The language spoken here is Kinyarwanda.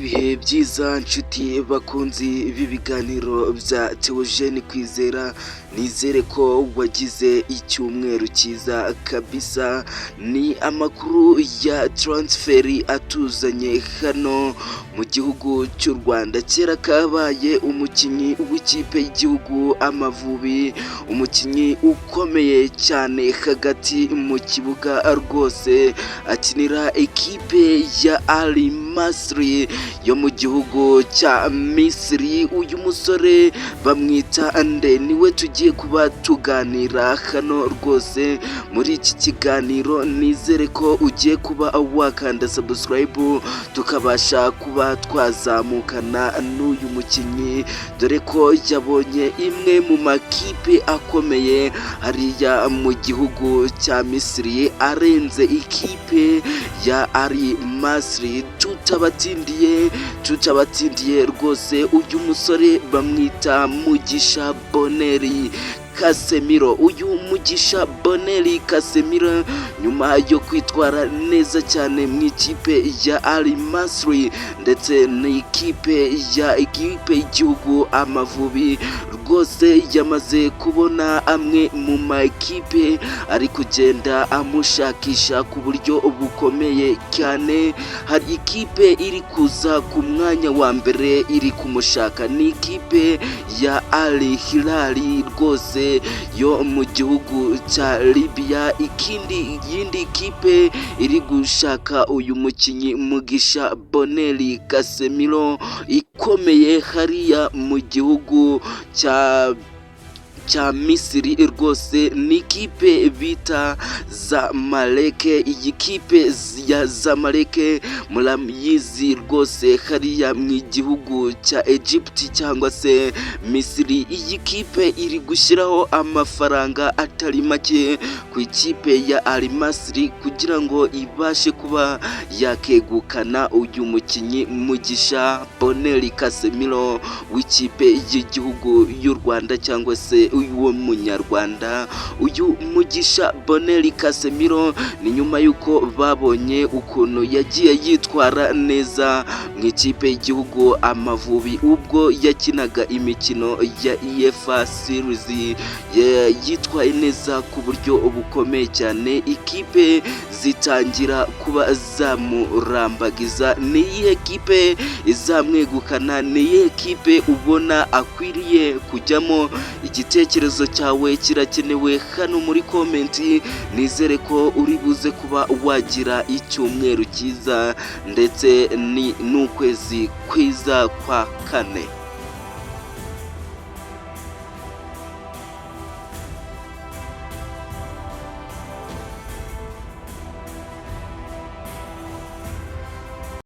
ibihe byiza nshuti bakunzi b'ibiganiro bya Theogene Kwizera, nizere ko wagize icyumweru cyiza kabisa. Ni amakuru ya transferi atuzanye hano mu gihugu cy'u Rwanda. Kera kabaye umukinnyi w'ikipe y'igihugu Amavubi, umukinnyi ukomeye cyane hagati mu kibuga rwose, akinira ekipe ya Al Masry yo mu gihugu cya Misiri. Uyu musore bamwita nde? Niwe tugiye kuba tuganira hano rwose muri iki kiganiro. Nizere ko ugiye kuba wakanda subscribe tukabasha kuba twazamukana n'uyu mukinnyi, dore ko yabonye imwe mu makipe akomeye hariya mu gihugu cya Misiri, arenze ikipe ya Al Masry. tutabatindiye rwose, uyu musore bamwita Mugisha Bonheur Casemiro. Uyu Mugisha Bonheur Casemiro nyuma yo kwitwara neza cyane mu ikipe ya Al Masry ndetse n'ikipe y'igihugu Amavubi, rwose yamaze kubona amwe mu makipe ari kugenda amushakisha ku buryo bukomeye cyane. Hari ikipe iri kuza ku mwanya wa mbere iri kumushaka, ni ikipe ya Al Hilal rwose yo mu gihugu cya Libya. Yindi kipe iri gushaka uyu mukinnyi Mugisha Bonheur Casemiro ikomeye hariya mu gihugu cya Misiri rwose, ni ikipe bita Zamalek. Iyi kipe ya Zamalek murayizi rwose hariya mu gihugu cya Egypt cyangwa se Misiri. Iyi kipe iri gushyiraho amafaranga atari make ku ikipe ya Al Masry kugira ngo ibashe kuba yakegukana uyu mukinnyi Mugisha Bonheur Casemiro w'ikipe y'igihugu y'u Rwanda cyangwa se uwo munyarwanda. Uyu Mugisha Bonheur Casemiro ni nyuma y'uko babonye ukuntu yagiye yitwara neza mu ikipe y'igihugu Amavubi ubwo yakinaga imikino ya UEFA Series, yitwaye neza ku buryo bukomeye cyane. Ikipe zitangira kuba zamurambagiza. Ni iyihe kipe izamwegukana? Ni iyihe kipe ubona akwiriye kujyamo? Igitekerezo cyawe kirakenewe hano muri komenti. Nizere ko uri buze kuba wagira icyumweru cyiza ndetse n'ukwezi kwiza kwa kane.